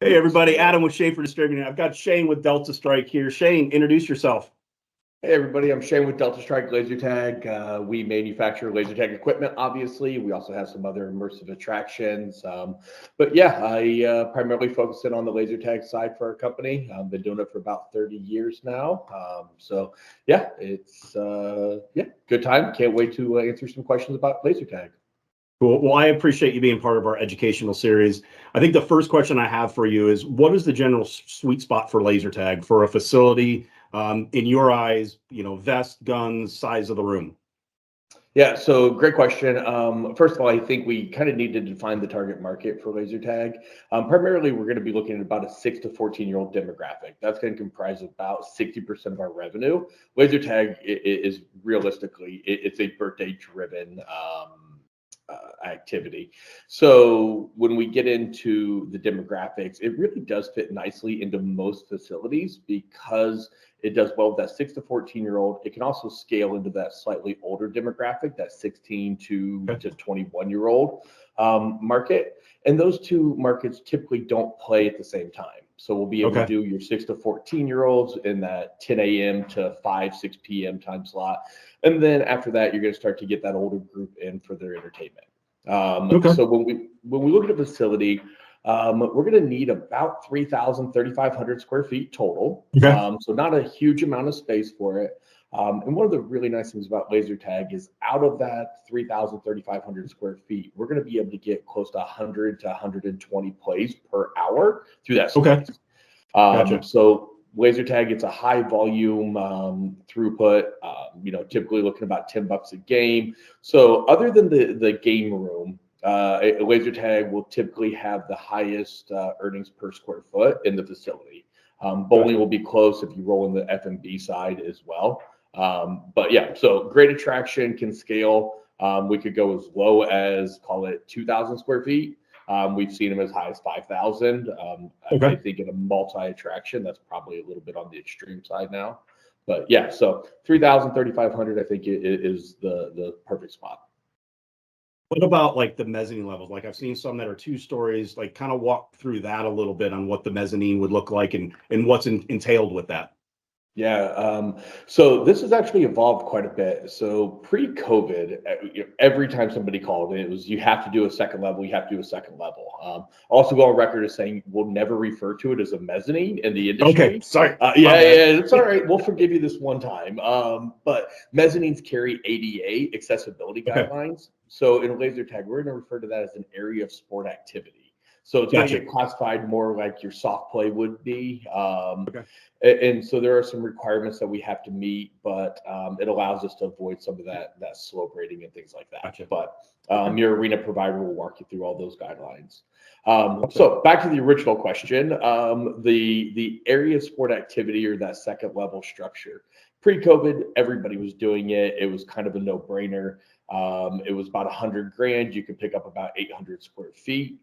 Hey everybody, Adam with Shaffer Distributing. I've got Shane with Delta Strike here. Shane, introduce yourself. Hey everybody, I'm Shane with Delta Strike Laser Tag. We manufacture laser tag equipment, obviously. We also have some other immersive attractions. But yeah, I primarily focus in on the laser tag side for our company. I've been doing it for about 30 years now. So yeah, it's good time. Can't wait to answer some questions about laser tag. Cool. Well, I appreciate you being part of our educational series. I think the first question I have for you is, what is the general sweet spot for laser tag for a facility? In your eyes, vest, guns, size of the room. Yeah, so great question. First of all, I think we kind of need to define the target market for laser tag. Primarily, we're going to be looking at about a 6 to 14-year-old demographic. That's going to comprise about 60% of our revenue. Laser tag is realistically, it's a birthday-driven activity. So when we get into the demographics, it really does fit nicely into most facilities because it does well with that 6 to 14-year-old. It can also scale into that slightly older demographic, that 16 to 21-year-old market. And those two markets typically don't play at the same time. So we'll be able to do your 6 to 14-year-olds in that 10 a.m. to 6 p.m. time slot. And then after that, you're going to start to get that older group in for their entertainment. So when we look at a facility, we're going to need about 3,500 square feet total. So not a huge amount of space for it. And one of the really nice things about laser tag is out of that 3,500 square feet, we're going to be able to get close to 100 to 120 plays per hour through that space. So laser tag, it's a high volume throughput, typically looking about $10 a game. So other than the game room, a laser tag will typically have the highest earnings per square foot in the facility. Bowling will be close if you roll in the F&B side as well. But yeah, so great attraction, can scale. We could go as low as, call it 2,000 square feet. We've seen them as high as 5,000. I think in a multi-attraction, that's probably a little bit on the extreme side now. But yeah, so 3,000, 3,500, I think is the perfect spot. What about like the mezzanine levels? Like I've seen some that are 2 stories, like kind of walk through that a little bit on what the mezzanine would look like and what's entailed with that. Yeah, so this has actually evolved quite a bit. So pre-COVID, every time somebody called, it was you have to do a second level, you have to do a second level. Also go on record as saying we'll never refer to it as a mezzanine in the industry. Okay, sorry. Yeah, it's all right. We'll forgive you this one time. But mezzanines carry ADA accessibility guidelines. So in laser tag, we're going to refer to that as an area of sport activity. So it's going to get classified more like your soft play would be. And so there are some requirements that we have to meet, but it allows us to avoid some of that slope rating and things like that. But your arena provider will walk you through all those guidelines. So back to the original question, the area of sport activity or that second level structure. Pre-COVID, everybody was doing it. It was kind of a no-brainer. It was about $100,000. You could pick up about 800 square feet.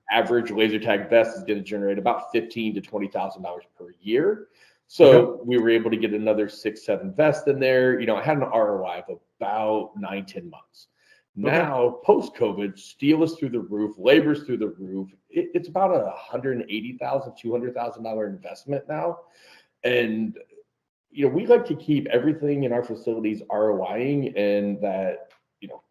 Average laser tag vest is going to generate about $15,000 to $20,000 per year. So we were able to get another 6, 7 vests in there. It had an ROI of about 9, 10 months. Now, post-COVID, steel is through the roof, labor's through the roof. It's about a $180,000, $200,000 investment now. And we like to keep everything in our facilities ROIing in that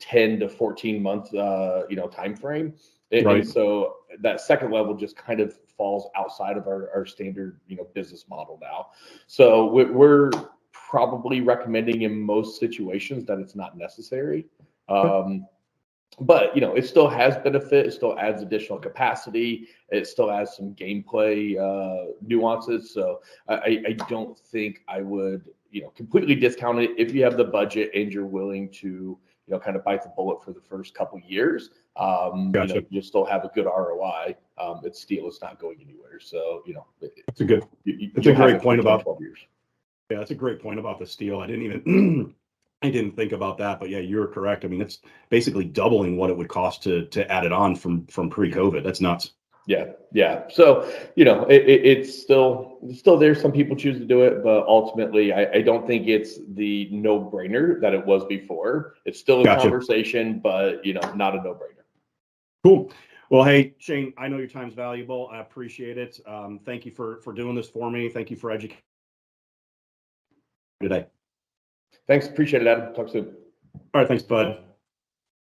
10 to 14 month time frame. And so that second level just kind of falls outside of our standard business model now. So we're probably recommending in most situations that it's not necessary. But it still has benefit. It still adds additional capacity. It still has some gameplay nuances. So I don't think I would completely discount it if you have the budget and you're willing to kind of bite the bullet for the first couple of years. You still have a good ROI. It's steel. It's not going anywhere. So it's a great point about 12 years. Yeah, that's a great point about the steel. I didn't even I didn't think about that, but yeah, you're correct. I mean, it's basically doubling what it would cost to add it on from pre-COVID. That's nuts. Yeah. So, it's still there. Some people choose to do it, but ultimately I don't think it's the no-brainer that it was before. It's still a conversation, but not a no-brainer. Cool. Well, hey, Shane, I know your time's valuable. I appreciate it. Thank you for doing this for me. Thank you for educating today. Thanks. Appreciate it, Adam. Talk soon. All right. Thanks, bud.